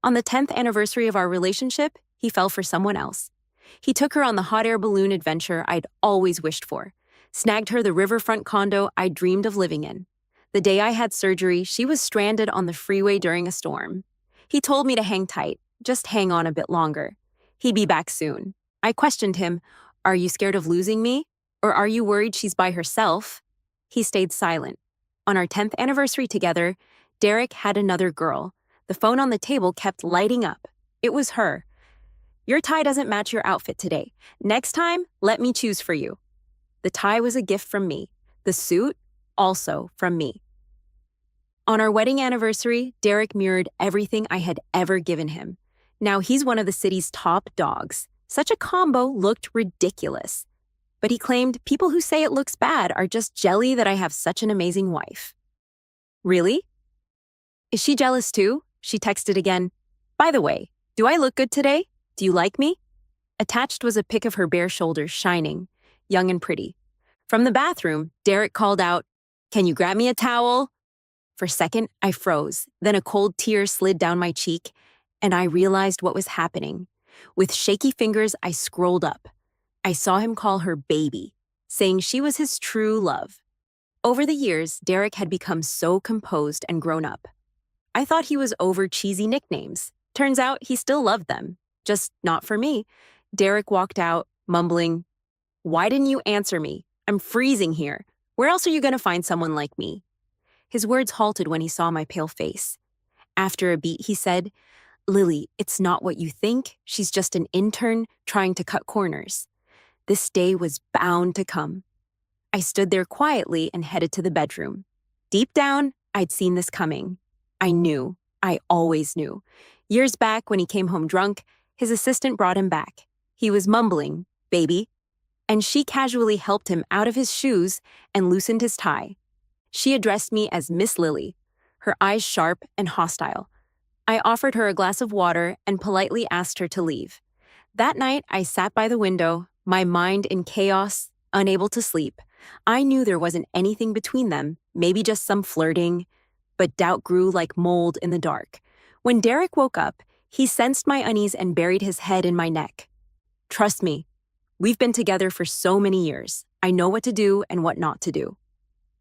On the 10th anniversary of our relationship, he fell for someone else. He took her on the hot air balloon adventure I'd always wished for, snagged her the riverfront condo I dreamed of living in. The day I had surgery, she was stranded on the freeway during a storm. He told me to hang tight, just hang on a bit longer. He'd be back soon. I questioned him, "Are you scared of losing me? Or are you worried she's by herself?" He stayed silent. On our 10th anniversary together, Derek had another girl. The phone on the table kept lighting up. It was her. "Your tie doesn't match your outfit today. Next time, let me choose for you." The tie was a gift from me. The suit, also from me. On our wedding anniversary, Derek mirrored everything I had ever given him. Now he's one of the city's top dogs. Such a combo looked ridiculous. But he claimed people who say it looks bad are just jelly that I have such an amazing wife. Really? Is she jealous too? She texted again. "By the way, do I look good today? Do you like me?" Attached was a pic of her bare shoulders shining, young and pretty. From the bathroom, Derek called out, "Can you grab me a towel?" For a second, I froze. Then a cold tear slid down my cheek, and I realized what was happening. With shaky fingers, I scrolled up. I saw him call her baby, saying she was his true love. Over the years, Derek had become so composed and grown up. I thought he was over cheesy nicknames. Turns out he still loved them, just not for me. Derek walked out, mumbling, "Why didn't you answer me? I'm freezing here. Where else are you going to find someone like me?" His words halted when he saw my pale face. After a beat, he said, "Lily, it's not what you think. She's just an intern trying to cut corners." This day was bound to come. I stood there quietly and headed to the bedroom. Deep down, I'd seen this coming. I knew. I always knew. Years back, when he came home drunk, his assistant brought him back. He was mumbling, "Baby," and she casually helped him out of his shoes and loosened his tie. She addressed me as Miss Lily, her eyes sharp and hostile. I offered her a glass of water and politely asked her to leave. That night, I sat by the window, my mind in chaos, unable to sleep. I knew there wasn't anything between them, maybe just some flirting, but doubt grew like mold in the dark. When Derek woke up, he sensed my unease and buried his head in my neck. "Trust me, we've been together for so many years. I know what to do and what not to do."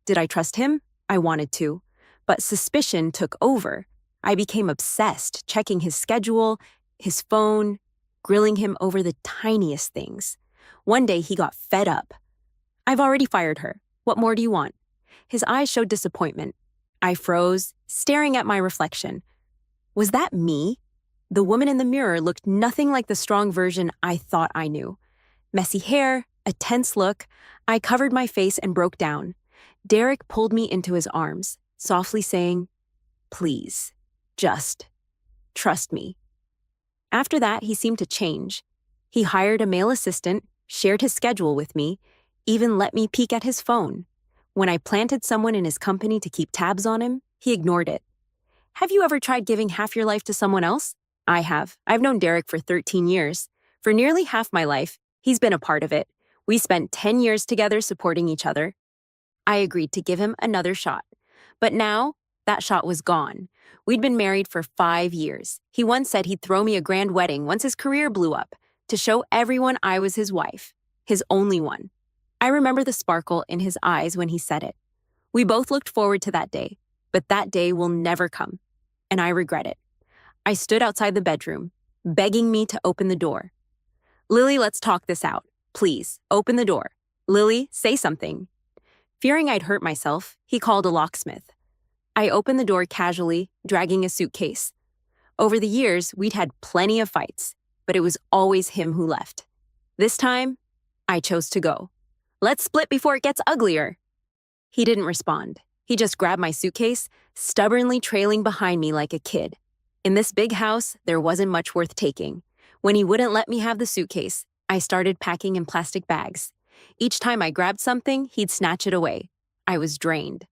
Did I trust him? I wanted to. But suspicion took over. I became obsessed, checking his schedule, his phone, grilling him over the tiniest things. One day he got fed up. "I've already fired her. What more do you want?" His eyes showed disappointment. I froze, staring at my reflection. Was that me? The woman in the mirror looked nothing like the strong version I thought I knew. Messy hair, a tense look. I covered my face and broke down. Derek pulled me into his arms, softly saying, "Please, just trust me." After that, he seemed to change. He hired a male assistant, shared his schedule with me, even let me peek at his phone. When I planted someone in his company to keep tabs on him, he ignored it. Have you ever tried giving half your life to someone else? I have. I've known Derek for 13 years. For nearly half my life, he's been a part of it. We spent 10 years together supporting each other. I agreed to give him another shot. But now, that shot was gone. We'd been married for 5 years. He once said he'd throw me a grand wedding once his career blew up, to show everyone I was his wife, his only one. I remember the sparkle in his eyes when he said it. We both looked forward to that day, but that day will never come, and I regret it. I stood outside the bedroom, begging me to open the door. "Lily, let's talk this out. Please, open the door. Lily, say something." Fearing I'd hurt myself, he called a locksmith. I opened the door casually, dragging a suitcase. Over the years, we'd had plenty of fights, but it was always him who left. This time, I chose to go. "Let's split before it gets uglier." He didn't respond. He just grabbed my suitcase, stubbornly trailing behind me like a kid. In this big house, there wasn't much worth taking. When he wouldn't let me have the suitcase, I started packing in plastic bags. Each time I grabbed something, he'd snatch it away. I was drained.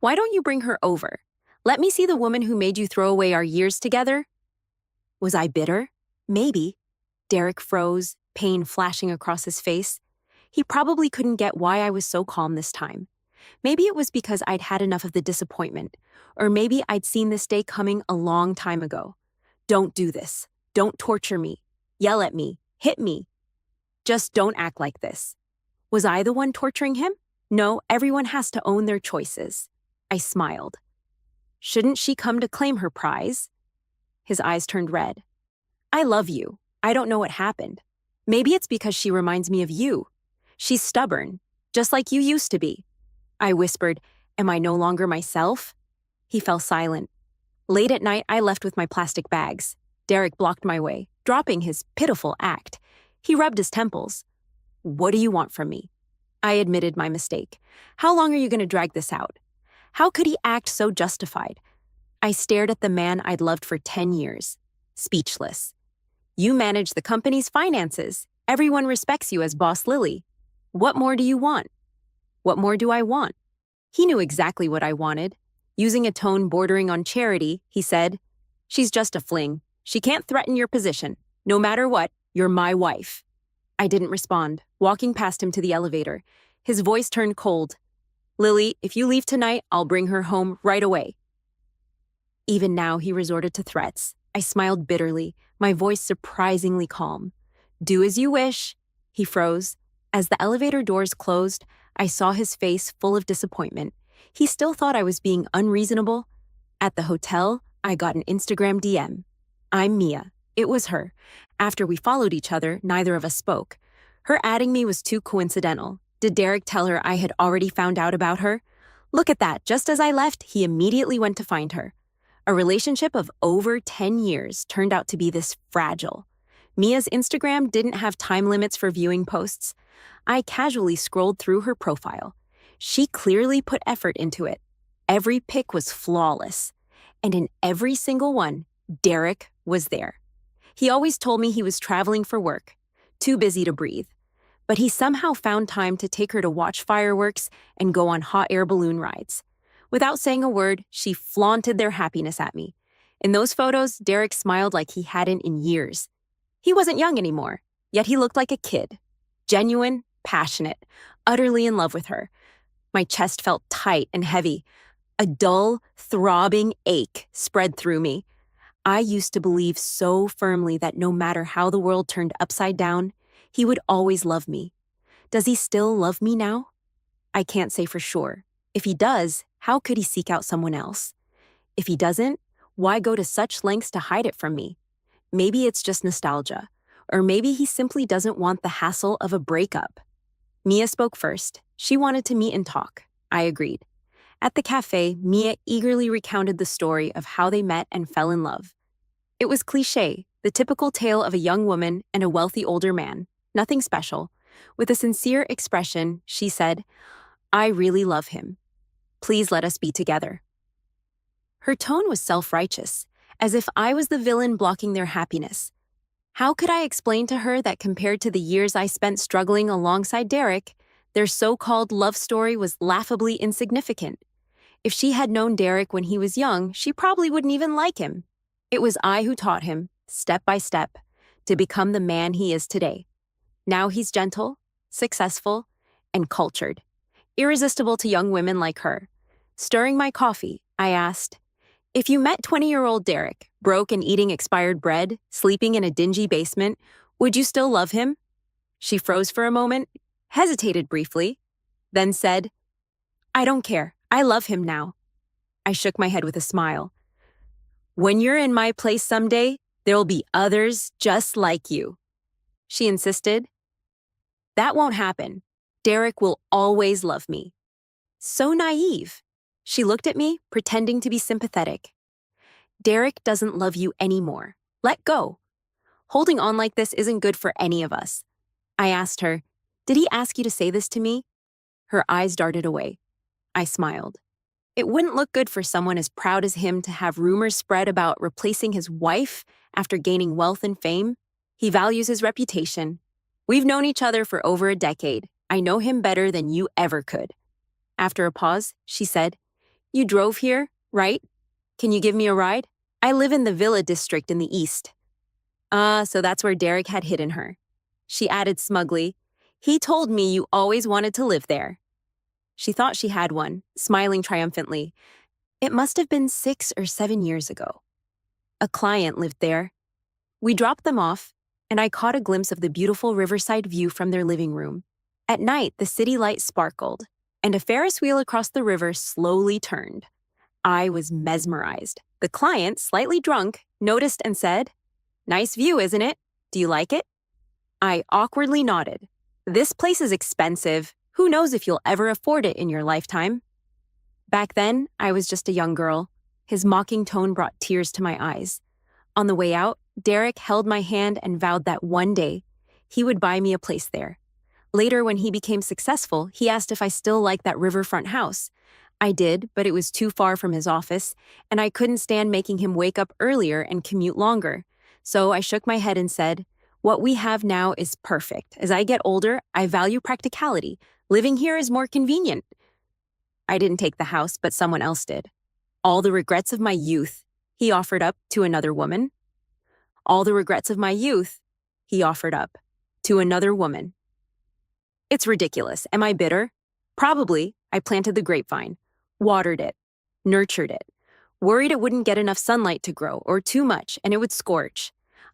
"Why don't you bring her over? Let me see the woman who made you throw away our years together." Was I bitter? Maybe. Derek froze, pain flashing across his face. He probably couldn't get why I was so calm this time. Maybe it was because I'd had enough of the disappointment, or maybe I'd seen this day coming a long time ago. Don't do this. Don't torture me. Yell at me. Hit me. Just don't act like this. Was I the one torturing him? No, everyone has to own their choices. I smiled. Shouldn't she come to claim her prize? His eyes turned red. I love you. I don't know what happened. Maybe it's because she reminds me of you. She's stubborn, just like you used to be. I whispered, am I no longer myself? He fell silent. Late at night, I left with my plastic bags. Derek blocked my way, dropping his pitiful act. He rubbed his temples. What do you want from me? I admitted my mistake. How long are you going to drag this out? How could he act so justified? I stared at the man I'd loved for 10 years, speechless. You manage the company's finances. Everyone respects you as Boss Lily. What more do you want? What more do I want? He knew exactly what I wanted. Using a tone bordering on charity, he said, she's just a fling. She can't threaten your position. No matter what, you're my wife. I didn't respond, walking past him to the elevator. His voice turned cold. Lily, if you leave tonight, I'll bring her home right away. Even now, he resorted to threats. I smiled bitterly, my voice surprisingly calm. Do as you wish. He froze. As the elevator doors closed, I saw his face full of disappointment. He still thought I was being unreasonable. At the hotel, I got an Instagram DM. I'm Mia. It was her. After we followed each other, neither of us spoke. Her adding me was too coincidental. Did Derek tell her I had already found out about her? Look at that. Just as I left, he immediately went to find her. A relationship of over 10 years turned out to be this fragile. Mia's Instagram didn't have time limits for viewing posts. I casually scrolled through her profile. She clearly put effort into it. Every pic was flawless. And in every single one, Derek was there. He always told me he was traveling for work, too busy to breathe. But he somehow found time to take her to watch fireworks and go on hot air balloon rides. Without saying a word, she flaunted their happiness at me. In those photos, Derek smiled like he hadn't in years. He wasn't young anymore, yet he looked like a kid. Genuine, passionate, utterly in love with her. My chest felt tight and heavy. A dull, throbbing ache spread through me. I used to believe so firmly that no matter how the world turned upside down, he would always love me. Does he still love me now? I can't say for sure. If he does, how could he seek out someone else? If he doesn't, why go to such lengths to hide it from me? Maybe it's just nostalgia, or maybe he simply doesn't want the hassle of a breakup. Mia spoke first. She wanted to meet and talk. I agreed. At the cafe, Mia eagerly recounted the story of how they met and fell in love. It was cliché, the typical tale of a young woman and a wealthy older man. Nothing special. With a sincere expression, she said, I really love him. Please let us be together. Her tone was self-righteous, as if I was the villain blocking their happiness. How could I explain to her that compared to the years I spent struggling alongside Derek, their so-called love story was laughably insignificant? If she had known Derek when he was young, she probably wouldn't even like him. It was I who taught him, step by step, to become the man he is today. Now he's gentle, successful, and cultured, irresistible to young women like her. Stirring my coffee, I asked, if you met 20-year-old Derek, broke and eating expired bread, sleeping in a dingy basement, would you still love him? She froze for a moment, hesitated briefly, then said, I don't care. I love him now. I shook my head with a smile. When you're in my place someday, there'll be others just like you. She insisted. That won't happen. Derek will always love me. So naive. She looked at me, pretending to be sympathetic. Derek doesn't love you anymore. Let go. Holding on like this isn't good for any of us. I asked her, did he ask you to say this to me? Her eyes darted away. I smiled. It wouldn't look good for someone as proud as him to have rumors spread about replacing his wife after gaining wealth and fame. He values his reputation. We've known each other for over a decade. I know him better than you ever could. After a pause, she said, you drove here, right? Can you give me a ride? I live in the Villa district in the east. So that's where Derek had hidden her. She added smugly, he told me you always wanted to live there. She thought she had one, smiling triumphantly. It must have been 6 or 7 years ago. A client lived there. We dropped them off, and I caught a glimpse of the beautiful riverside view from their living room. At night, the city lights sparkled, and a Ferris wheel across the river slowly turned. I was mesmerized. The client, slightly drunk, noticed and said, "Nice view, isn't it? Do you like it?" I awkwardly nodded. "This place is expensive. Who knows if you'll ever afford it in your lifetime?" Back then, I was just a young girl. His mocking tone brought tears to my eyes. On the way out, Derek held my hand and vowed that one day, he would buy me a place there. Later, when he became successful, he asked if I still liked that riverfront house. I did, but it was too far from his office, and I couldn't stand making him wake up earlier and commute longer. So I shook my head and said, "What we have now is perfect. As I get older, I value practicality. Living here is more convenient." I didn't take the house, but someone else did. All the regrets of my youth, he offered up to another woman. All the regrets of my youth, he offered up to another woman. It's ridiculous. Am I bitter? Probably. I planted the grapevine, watered it, nurtured it, worried it wouldn't get enough sunlight to grow or too much and it would scorch.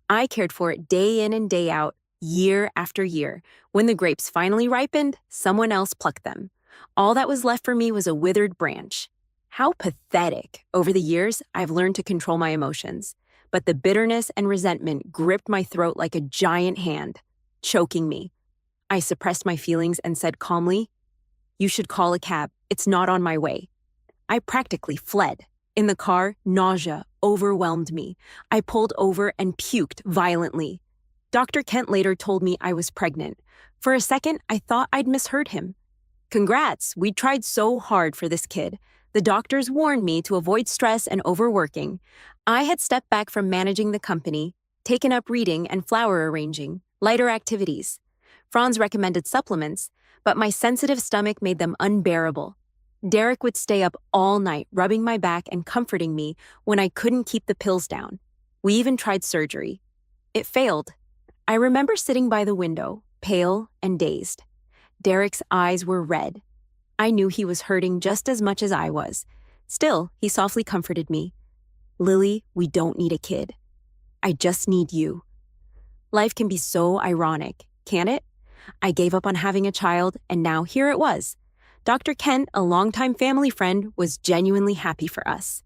I cared for it day in and day out, year after year. When the grapes finally ripened, someone else plucked them. All that was left for me was a withered branch. How pathetic. Over the years, I've learned to control my emotions, but the bitterness and resentment gripped my throat like a giant hand, choking me. I suppressed my feelings and said calmly, "You should call a cab. It's not on my way." I practically fled. In the car, nausea overwhelmed me. I pulled over and puked violently. Dr. Kent later told me I was pregnant. For a second, I thought I'd misheard him. "Congrats, we tried so hard for this kid. The doctors warned me to avoid stress and overworking." I had stepped back from managing the company, taken up reading and flower arranging, lighter activities. Franz recommended supplements, but my sensitive stomach made them unbearable. Derek would stay up all night, rubbing my back and comforting me when I couldn't keep the pills down. We even tried surgery. It failed. I remember sitting by the window, pale and dazed. Derek's eyes were red. I knew he was hurting just as much as I was. Still, he softly comforted me. "Lily, we don't need a kid. I just need you." Life can be so ironic, can't it? I gave up on having a child, and now here it was. Dr. Kent, a longtime family friend, was genuinely happy for us.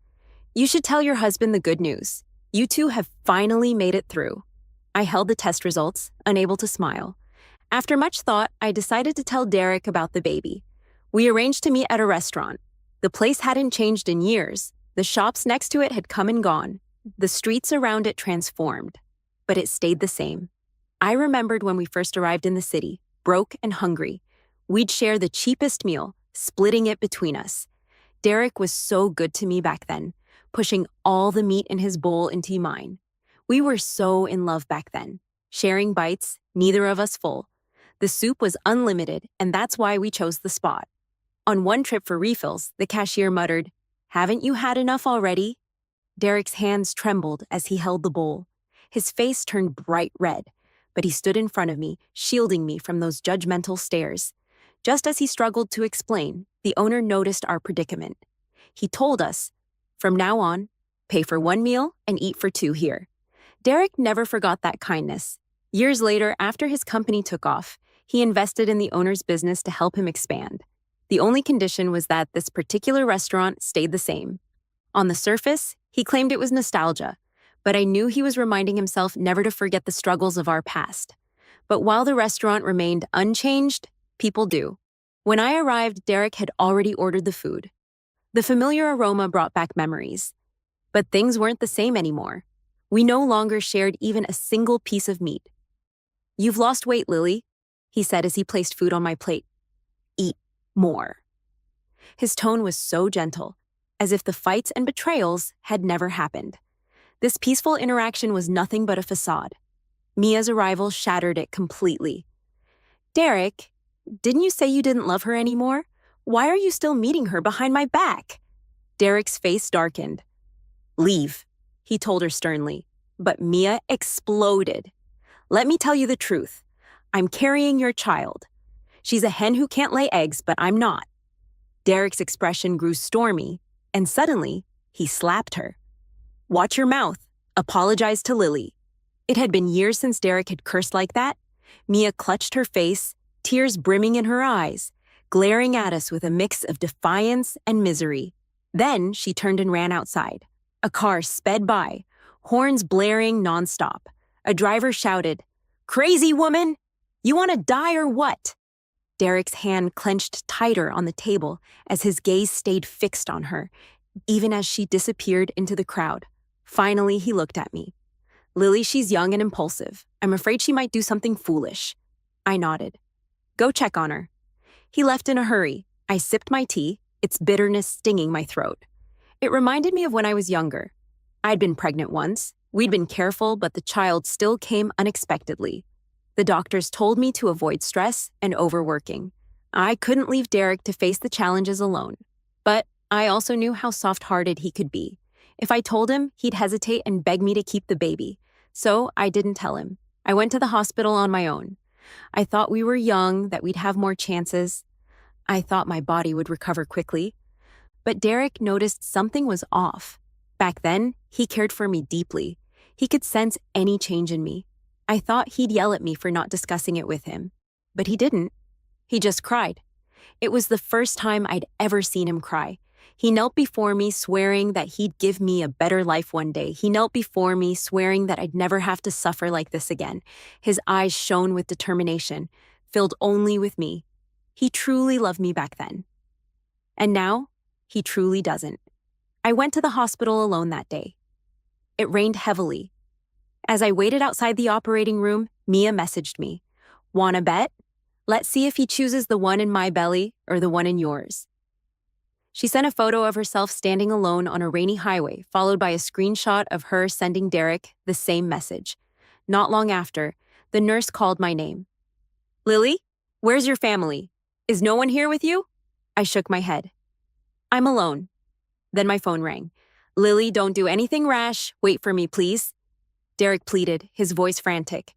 "You should tell your husband the good news. You two have finally made it through." I held the test results, unable to smile. After much thought, I decided to tell Derek about the baby. We arranged to meet at a restaurant. The place hadn't changed in years. The shops next to it had come and gone. The streets around it transformed. But it stayed the same. I remembered when we first arrived in the city, broke and hungry. We'd share the cheapest meal, splitting it between us. Derek was so good to me back then, pushing all the meat in his bowl into mine. We were so in love back then, sharing bites, neither of us full. The soup was unlimited, and that's why we chose the spot. On one trip for refills, the cashier muttered, "Haven't you had enough already?" Derek's hands trembled as he held the bowl. His face turned bright red, but he stood in front of me, shielding me from those judgmental stares. Just as he struggled to explain, the owner noticed our predicament. He told us, "From now on, pay for one meal and eat for two here." Derek never forgot that kindness. Years later, after his company took off, he invested in the owner's business to help him expand. The only condition was that this particular restaurant stayed the same. On the surface, he claimed it was nostalgia, but I knew he was reminding himself never to forget the struggles of our past. But while the restaurant remained unchanged, people do. When I arrived, Derek had already ordered the food. The familiar aroma brought back memories. But things weren't the same anymore. We no longer shared even a single piece of meat. "You've lost weight, Lily," he said as he placed food on my plate. "Eat more." His tone was so gentle, as if the fights and betrayals had never happened. This peaceful interaction was nothing but a facade. Mia's arrival shattered it completely. "Derek, didn't you say you didn't love her anymore? Why are you still meeting her behind my back?" Derek's face darkened. "Leave," he told her sternly, but Mia exploded. "Let me tell you the truth. I'm carrying your child. She's a hen who can't lay eggs, but I'm not." Derek's expression grew stormy, and suddenly, he slapped her. "Watch your mouth. apologized to Lily. It had been years since Derek had cursed like that. Mia clutched her face, tears brimming in her eyes, glaring at us with a mix of defiance and misery. Then she turned and ran outside. A car sped by, horns blaring nonstop. A driver shouted, "Crazy woman! You want to die or what?" Derek's hand clenched tighter on the table as his gaze stayed fixed on her, even as she disappeared into the crowd. Finally, he looked at me. "Lily, she's young and impulsive. I'm afraid she might do something foolish." I nodded. "Go check on her." He left in a hurry. I sipped my tea, its bitterness stinging my throat. It reminded me of when I was younger. I'd been pregnant once. We'd been careful, but the child still came unexpectedly. The doctors told me to avoid stress and overworking. I couldn't leave Derek to face the challenges alone. But I also knew how soft-hearted he could be. If I told him, he'd hesitate and beg me to keep the baby. So I didn't tell him. I went to the hospital on my own. I thought we were young, that we'd have more chances. I thought my body would recover quickly. But Derek noticed something was off. Back then, he cared for me deeply. He could sense any change in me. I thought he'd yell at me for not discussing it with him. But he didn't. He just cried. It was the first time I'd ever seen him cry. He knelt before me, swearing that he'd give me a better life one day. He knelt before me, swearing that I'd never have to suffer like this again. His eyes shone with determination, filled only with me. He truly loved me back then. And now, he truly doesn't. I went to the hospital alone that day. It rained heavily. As I waited outside the operating room, Mia messaged me. "Wanna bet? Let's see if he chooses the one in my belly or the one in yours." She sent a photo of herself standing alone on a rainy highway, followed by a screenshot of her sending Derek the same message. Not long after, the nurse called my name. "Lily, where's your family? Is no one here with you?" I shook my head. "I'm alone." Then my phone rang. "Lily, don't do anything rash. Wait for me, please." Derek pleaded, his voice frantic.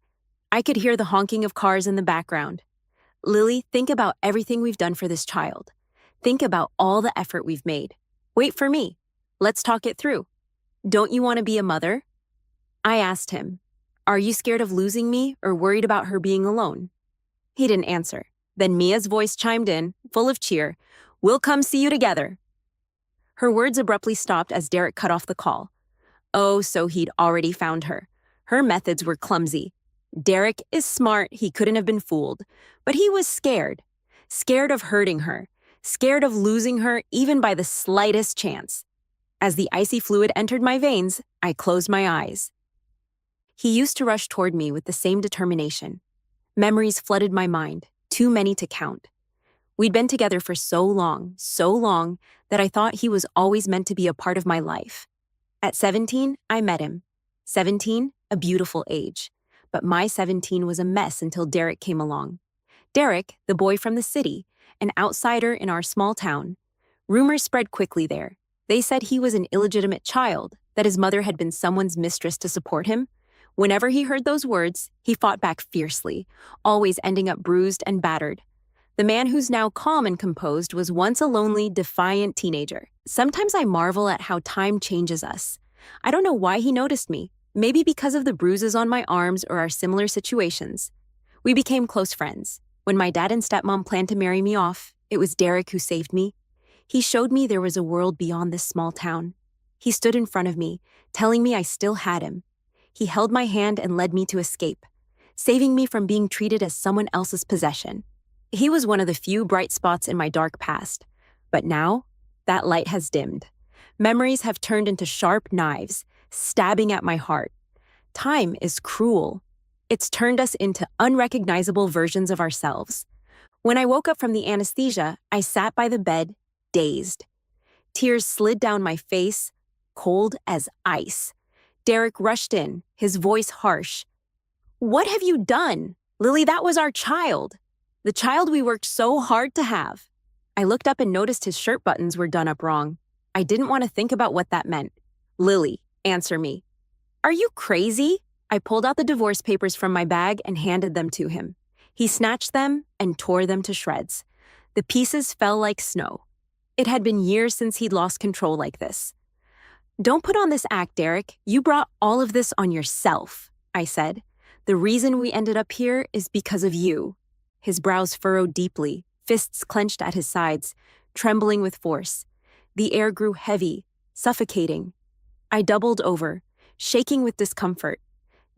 I could hear the honking of cars in the background. "Lily, think about everything we've done for this child. Think about all the effort we've made. Wait for me. Let's talk it through. Don't you want to be a mother?" I asked him, "Are you scared of losing me or worried about her being alone?" He didn't answer. Then Mia's voice chimed in, full of cheer. "We'll come see you together." Her words abruptly stopped as Derek cut off the call. Oh, so he'd already found her. Her methods were clumsy. Derek is smart, he couldn't have been fooled. But he was scared. Scared of hurting her. Scared of losing her even by the slightest chance. As the icy fluid entered my veins, I closed my eyes. He used to rush toward me with the same determination. Memories flooded my mind, too many to count. We'd been together for so long, that I thought he was always meant to be a part of my life. At 17, I met him. 17, a beautiful age. But my 17 was a mess until Derek came along. Derek, the boy from the city, an outsider in our small town. Rumors spread quickly there. They said he was an illegitimate child, that his mother had been someone's mistress to support him. Whenever he heard those words, he fought back fiercely, always ending up bruised and battered. The man who's now calm and composed was once a lonely, defiant teenager. Sometimes I marvel at how time changes us. I don't know why he noticed me, maybe because of the bruises on my arms or our similar situations. We became close friends. When my dad and stepmom planned to marry me off, it was Derek who saved me. He showed me there was a world beyond this small town. He stood in front of me, telling me I still had him. He held my hand and led me to escape, saving me from being treated as someone else's possession. He was one of the few bright spots in my dark past. But now, that light has dimmed. Memories have turned into sharp knives, stabbing at my heart. Time is cruel. It's turned us into unrecognizable versions of ourselves. When I woke up from the anesthesia, I sat by the bed, dazed. Tears slid down my face, cold as ice. Derek rushed in, his voice harsh. "What have you done? Lily, that was our child. The child we worked so hard to have." I looked up and noticed his shirt buttons were done up wrong. I didn't want to think about what that meant. "Lily, answer me." "Are you crazy?" I pulled out the divorce papers from my bag and handed them to him. He snatched them and tore them to shreds. The pieces fell like snow. It had been years since he'd lost control like this. Don't put on this act, Derek. You brought all of this on yourself, I said. The reason we ended up here is because of you. His brows furrowed deeply, fists clenched at his sides, trembling with force. The air grew heavy, suffocating. I doubled over, shaking with discomfort.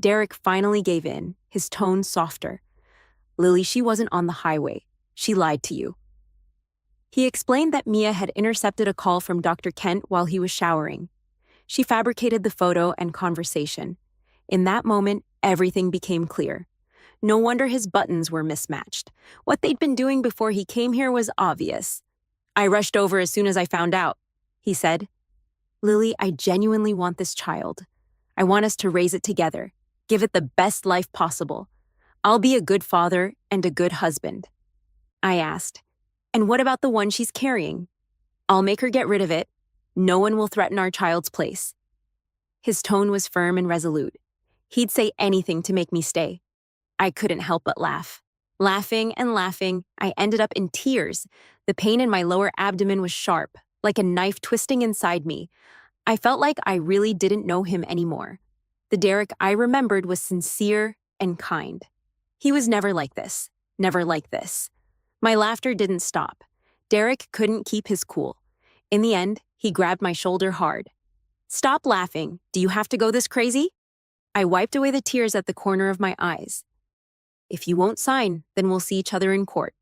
Derek finally gave in, his tone softer. Lily, she wasn't on the highway. She lied to you. He explained that Mia had intercepted a call from Dr. Kent while he was showering. She fabricated the photo and conversation. In that moment, everything became clear. No wonder his buttons were mismatched. What they'd been doing before he came here was obvious. I rushed over as soon as I found out, he said. Lily, I genuinely want this child. I want us to raise it together, give it the best life possible. I'll be a good father and a good husband. I asked, and what about the one she's carrying? I'll make her get rid of it. No one will threaten our child's place. His tone was firm and resolute. He'd say anything to make me stay. I couldn't help but laugh. Laughing and laughing, I ended up in tears. The pain in my lower abdomen was sharp, like a knife twisting inside me. I felt like I really didn't know him anymore. The Derek I remembered was sincere and kind. He was never like this. Never like this. My laughter didn't stop. Derek couldn't keep his cool. In the end, he grabbed my shoulder hard. Stop laughing. Do you have to go this crazy? I wiped away the tears at the corner of my eyes. If you won't sign, then we'll see each other in court.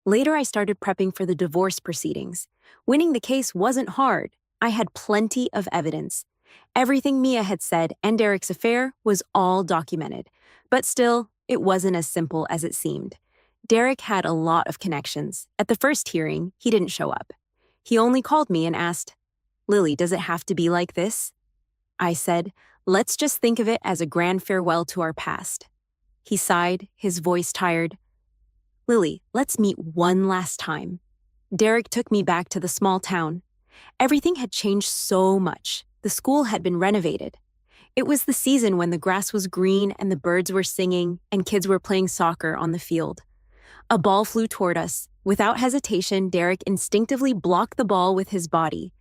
Later, I started prepping for the divorce proceedings. Winning the case wasn't hard. I had plenty of evidence. Everything Mia had said and Derek's affair was all documented. But still, it wasn't as simple as it seemed. Derek had a lot of connections. At the first hearing, he didn't show up. He only called me and asked, Lily, does it have to be like this? I said, let's just think of it as a grand farewell to our past. He sighed, his voice tired. Lily, let's meet one last time. Derek took me back to the small town. Everything had changed so much. The school had been renovated. It was the season when the grass was green and the birds were singing and kids were playing soccer on the field. A ball flew toward us. Without hesitation, Derek instinctively blocked the ball with his body.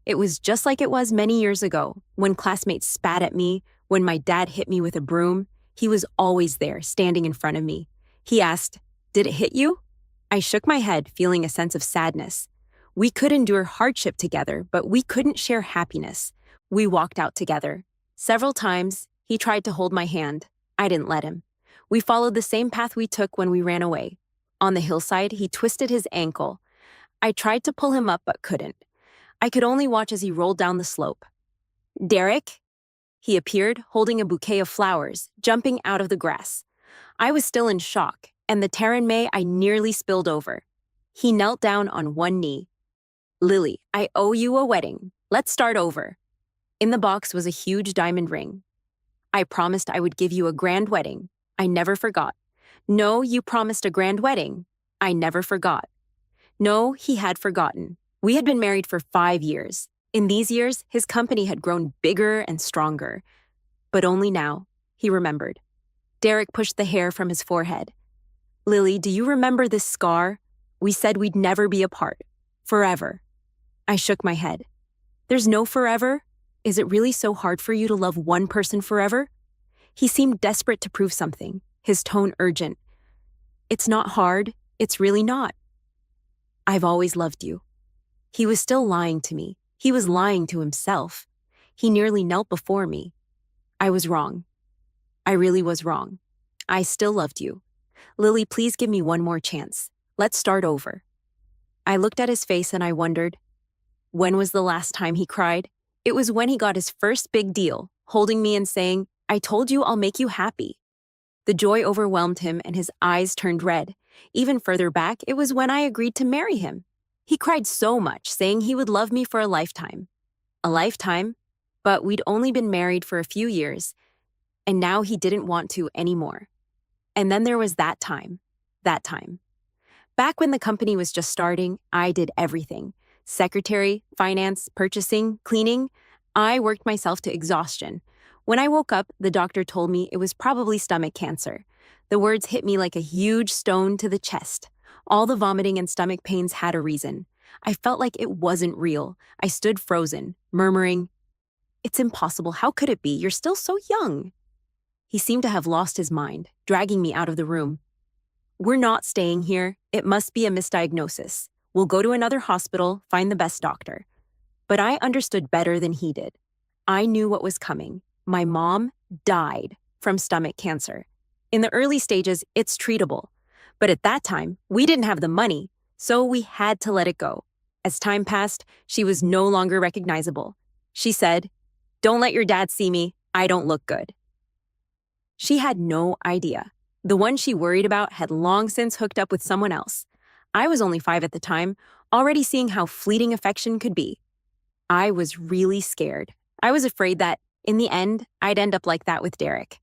It was just like it was many years ago, when classmates spat at me, when my dad hit me with a broom. He was always there, standing in front of me. He asked, "Did it hit you?" I shook my head, feeling a sense of sadness. We could endure hardship together, but we couldn't share happiness. We walked out together. Several times, he tried to hold my hand. I didn't let him. We followed the same path we took when we ran away. On the hillside, he twisted his ankle. I tried to pull him up but couldn't. I could only watch as he rolled down the slope. Derek? He appeared, holding a bouquet of flowers, jumping out of the grass. I was still in shock, and the Terran May I nearly spilled over. He knelt down on one knee. Lily, I owe you a wedding. Let's start over. In the box was a huge diamond ring. I promised I would give you a grand wedding. I never forgot. No, you promised a grand wedding. I never forgot. No, he had forgotten. We had been married for 5 years. In these years, his company had grown bigger and stronger. But only now, he remembered. Derek pushed the hair from his forehead. Lily, do you remember this scar? We said we'd never be apart. Forever. I shook my head. There's no forever? Is it really so hard for you to love one person forever? He seemed desperate to prove something, his tone urgent. It's not hard. It's really not. I've always loved you. He was still lying to me. He was lying to himself. He nearly knelt before me. I was wrong. I really was wrong. I still loved you. Lily, please give me one more chance. Let's start over. I looked at his face and I wondered, when was the last time he cried? It was when he got his first big deal, holding me and saying, I told you I'll make you happy. The joy overwhelmed him and his eyes turned red. Even further back, it was when I agreed to marry him. He cried so much, saying he would love me for a lifetime. A lifetime? But we'd only been married for a few years, and now he didn't want to anymore. And then there was that time. Back when the company was just starting, I did everything. Secretary, finance, purchasing, cleaning. I worked myself to exhaustion. When I woke up, the doctor told me it was probably stomach cancer. The words hit me like a huge stone to the chest. All the vomiting and stomach pains had a reason. I felt like it wasn't real. I stood frozen, murmuring, "It's impossible. How could it be? You're still so young." He seemed to have lost his mind, dragging me out of the room. "We're not staying here. It must be a misdiagnosis. We'll go to another hospital, find the best doctor." But I understood better than he did. I knew what was coming. My mom died from stomach cancer. In the early stages, it's treatable. But at that time, we didn't have the money, so we had to let it go. As time passed, she was no longer recognizable. She said, "Don't let your dad see me. I don't look good." She had no idea. The one she worried about had long since hooked up with someone else. I was only 5 at the time, already seeing how fleeting affection could be. I was really scared. I was afraid that, in the end, I'd end up like that with Derek.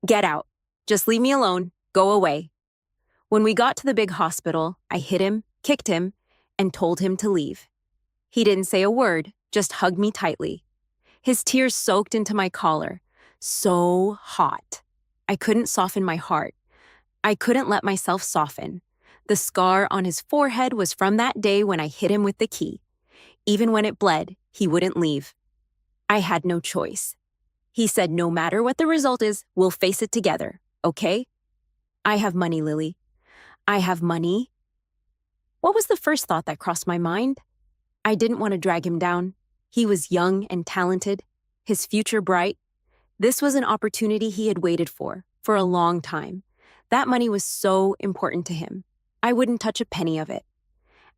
"Get out. Just leave me alone. Go away." When we got to the big hospital, I hit him, kicked him, and told him to leave. He didn't say a word, just hugged me tightly. His tears soaked into my collar. So hot. I couldn't soften my heart. I couldn't let myself soften. The scar on his forehead was from that day when I hit him with the key. Even when it bled, he wouldn't leave. I had no choice. He said, "No matter what the result is, we'll face it together, okay?" I have money, Lily. I have money. What was the first thought that crossed my mind? I didn't want to drag him down. He was young and talented, his future bright. This was an opportunity he had waited for a long time. That money was so important to him. I wouldn't touch a penny of it.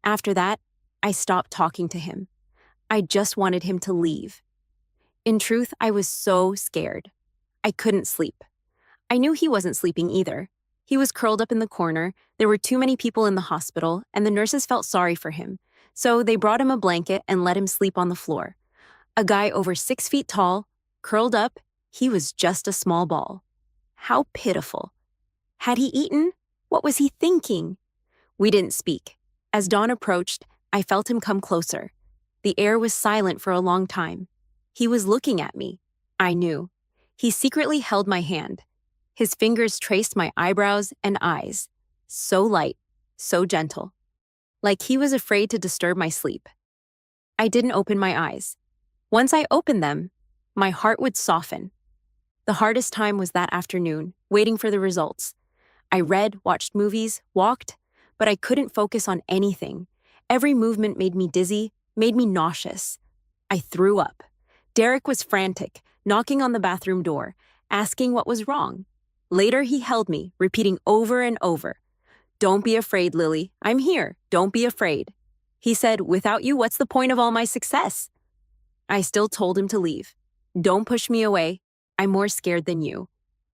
After that, I stopped talking to him. I just wanted him to leave. In truth, I was so scared. I couldn't sleep. I knew he wasn't sleeping either. He was curled up in the corner, there were too many people in the hospital, and the nurses felt sorry for him. So they brought him a blanket and let him sleep on the floor. A guy over 6 feet tall, curled up, he was just a small ball. How pitiful. Had he eaten? What was he thinking? We didn't speak. As dawn approached, I felt him come closer. The air was silent for a long time. He was looking at me. I knew. He secretly held my hand. His fingers traced my eyebrows and eyes. So light, so gentle. Like he was afraid to disturb my sleep. I didn't open my eyes. Once I opened them, my heart would soften. The hardest time was that afternoon, waiting for the results. I read, watched movies, walked, but I couldn't focus on anything. Every movement made me dizzy, made me nauseous. I threw up. Derek was frantic, knocking on the bathroom door, asking what was wrong. Later, he held me, repeating over and over, "Don't be afraid, Lily. I'm here. Don't be afraid." He said, "Without you, what's the point of all my success?" I still told him to leave. "Don't push me away. I'm more scared than you.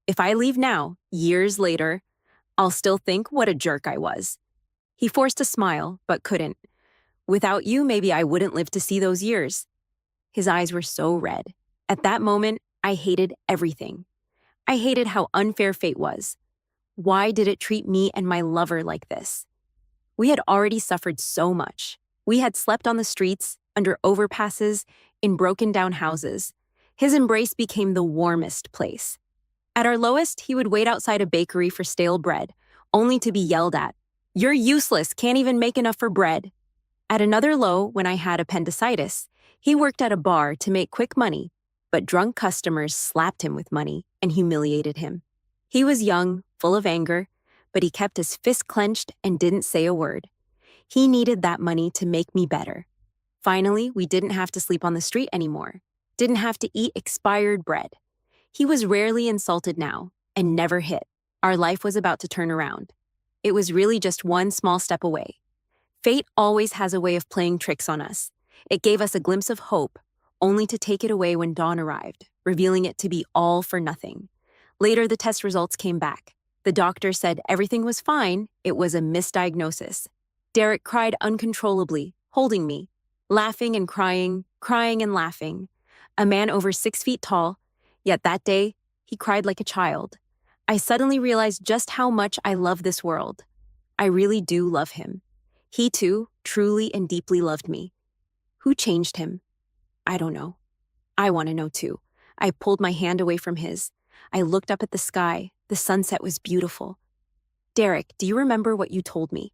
If I leave now, years later, I'll still think what a jerk I was." He forced a smile, but couldn't. "Without you, maybe I wouldn't live to see those years." His eyes were so red. At that moment, I hated everything. I hated how unfair fate was. Why did it treat me and my lover like this? We had already suffered so much. We had slept on the streets, under overpasses, in broken-down houses. His embrace became the warmest place. At our lowest, he would wait outside a bakery for stale bread, only to be yelled at. "You're useless, can't even make enough for bread." At another low, when I had appendicitis, he worked at a bar to make quick money, but drunk customers slapped him with money and humiliated him. He was young, full of anger, but he kept his fist clenched and didn't say a word. He needed that money to make me better. Finally, we didn't have to sleep on the street anymore, didn't have to eat expired bread. He was rarely insulted now and never hit. Our life was about to turn around. It was really just one small step away. Fate always has a way of playing tricks on us. It gave us a glimpse of hope, only to take it away when dawn arrived, revealing it to be all for nothing. Later, the test results came back. The doctor said everything was fine, it was a misdiagnosis. Derek cried uncontrollably, holding me, laughing and crying, crying and laughing. A man over 6 feet tall, yet that day, he cried like a child. I suddenly realized just how much I love this world. I really do love him. He too, truly and deeply loved me. Who changed him? I don't know. I want to know too. I pulled my hand away from his. I looked up at the sky. The sunset was beautiful. "Derek, do you remember what you told me?"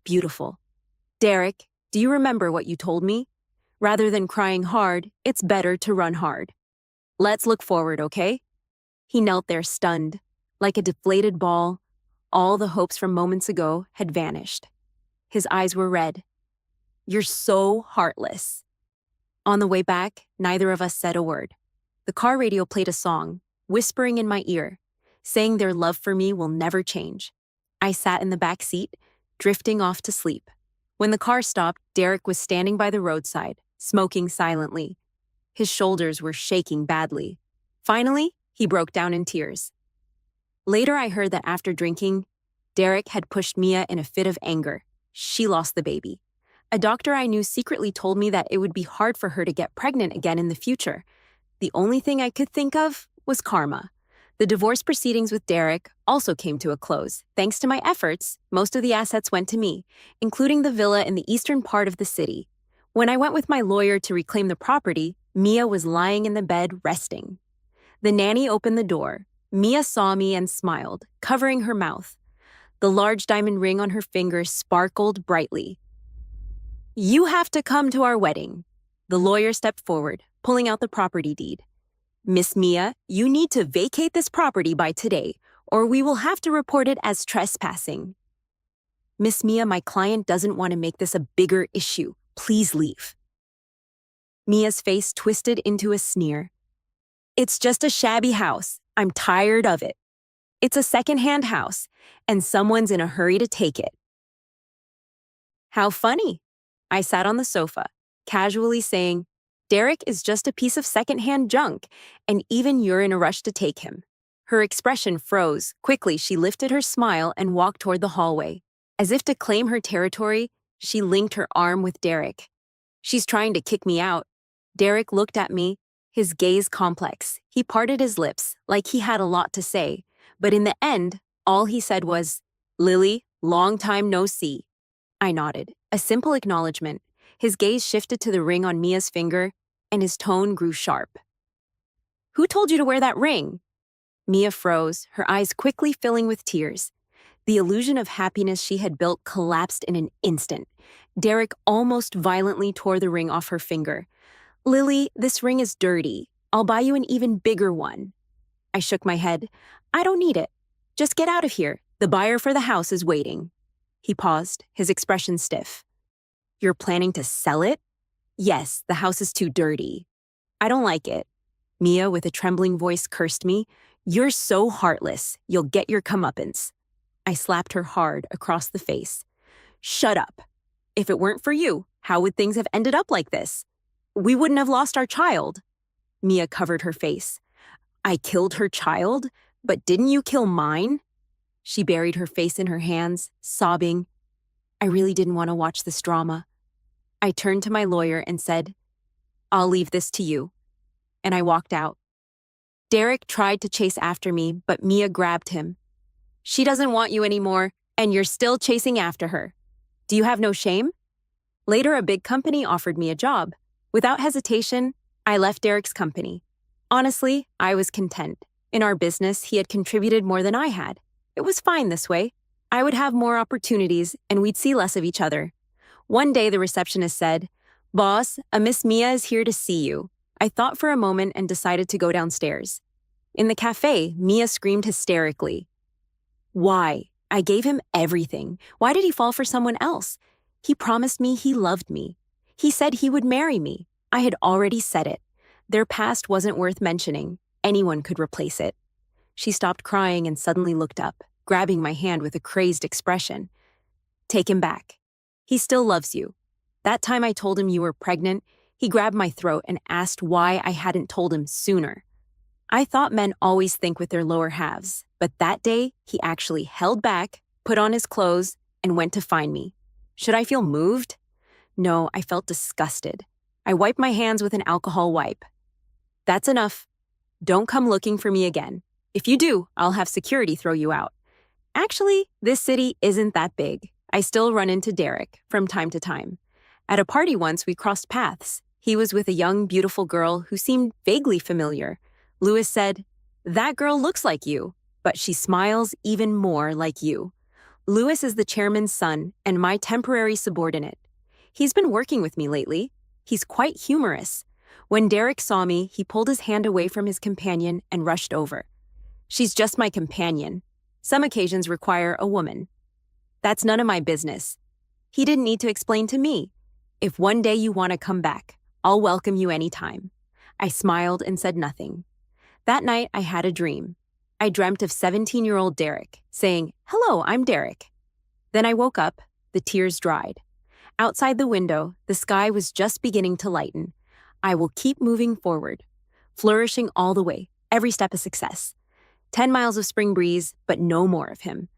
Beautiful. "Derek, Do you remember what you told me? Rather than crying hard, it's better to run hard. Let's look forward, okay? He knelt there stunned. Like a deflated ball, all the hopes from moments ago had vanished. His eyes were red. You're so heartless. On the way back, neither of us said a word. The car radio played a song, whispering in my ear, saying their love for me will never change. I sat in the back seat, drifting off to sleep. When the car stopped, Derek was standing by the roadside, smoking silently. His shoulders were shaking badly. Finally, he broke down in tears. Later, I heard that after drinking, Derek had pushed Mia in a fit of anger. She lost the baby. A doctor I knew secretly told me that it would be hard for her to get pregnant again in the future. The only thing I could think of was karma. The divorce proceedings with Derek also came to a close. Thanks to my efforts, most of the assets went to me, including the villa in the eastern part of the city. When I went with my lawyer to reclaim the property, Mia was lying in the bed resting. The nanny opened the door. Mia saw me and smiled, covering her mouth. The large diamond ring on her finger sparkled brightly. You have to come to our wedding. The lawyer stepped forward, pulling out the property deed. Miss Mia, you need to vacate this property by today, or we will have to report it as trespassing. Miss Mia, my client doesn't want to make this a bigger issue. Please leave. Mia's face twisted into a sneer. It's just a shabby house. I'm tired of it. It's a second-hand house, and someone's in a hurry to take it. How funny. I sat on the sofa, casually saying, Derek is just a piece of second-hand junk, and even you're in a rush to take him. Her expression froze. Quickly, she lifted her smile and walked toward the hallway. As if to claim her territory, she linked her arm with Derek. She's trying to kick me out. Derek looked at me, his gaze complex. He parted his lips, like he had a lot to say. But in the end, all he said was, Lily, long time no see. I nodded, a simple acknowledgement. His gaze shifted to the ring on Mia's finger, and his tone grew sharp. Who told you to wear that ring? Mia froze, her eyes quickly filling with tears. The illusion of happiness she had built collapsed in an instant. Derek almost violently tore the ring off her finger. Lily, this ring is dirty. I'll buy you an even bigger one. I shook my head. I don't need it. Just get out of here. The buyer for the house is waiting. He paused, his expression stiff. You're planning to sell it? Yes, the house is too dirty. I don't like it. Mia, with a trembling voice, cursed me. You're so heartless. You'll get your comeuppance. I slapped her hard across the face. Shut up. If it weren't for you, how would things have ended up like this? We wouldn't have lost our child. Mia covered her face. I killed her child? But didn't you kill mine? She buried her face in her hands, sobbing. I really didn't want to watch this drama. I turned to my lawyer and said, I'll leave this to you. And I walked out. Derek tried to chase after me, but Mia grabbed him. She doesn't want you anymore, and you're still chasing after her. Do you have no shame? Later, a big company offered me a job. Without hesitation, I left Derek's company. Honestly, I was content. In our business, he had contributed more than I had. It was fine this way. I would have more opportunities, and we'd see less of each other. One day, the receptionist said, Boss, a Miss Mia is here to see you. I thought for a moment and decided to go downstairs. In the cafe, Mia screamed hysterically. Why? I gave him everything. Why did he fall for someone else? He promised me he loved me. He said he would marry me. I had already said it. Their past wasn't worth mentioning. Anyone could replace it. She stopped crying and suddenly looked up, grabbing my hand with a crazed expression. Take him back. He still loves you. That time I told him you were pregnant, he grabbed my throat and asked why I hadn't told him sooner. I thought men always think with their lower halves, but that day he actually held back, put on his clothes, and went to find me. Should I feel moved? No, I felt disgusted. I wiped my hands with an alcohol wipe. That's enough. Don't come looking for me again. If you do, I'll have security throw you out. Actually, this city isn't that big. I still run into Derek from time to time. At a party once, we crossed paths. He was with a young, beautiful girl who seemed vaguely familiar. Lewis said, That girl looks like you, but she smiles even more like you. Lewis is the chairman's son and my temporary subordinate. He's been working with me lately. He's quite humorous. When Derek saw me, he pulled his hand away from his companion and rushed over. She's just my companion. Some occasions require a woman. That's none of my business. He didn't need to explain to me. If one day you want to come back, I'll welcome you anytime. I smiled and said nothing. That night, I had a dream. I dreamt of 17-year-old Derek, saying, "Hello, I'm Derek." Then I woke up, the tears dried. Outside the window, the sky was just beginning to lighten. I will keep moving forward, flourishing all the way, every step a success. 10 miles of spring breeze, but no more of him.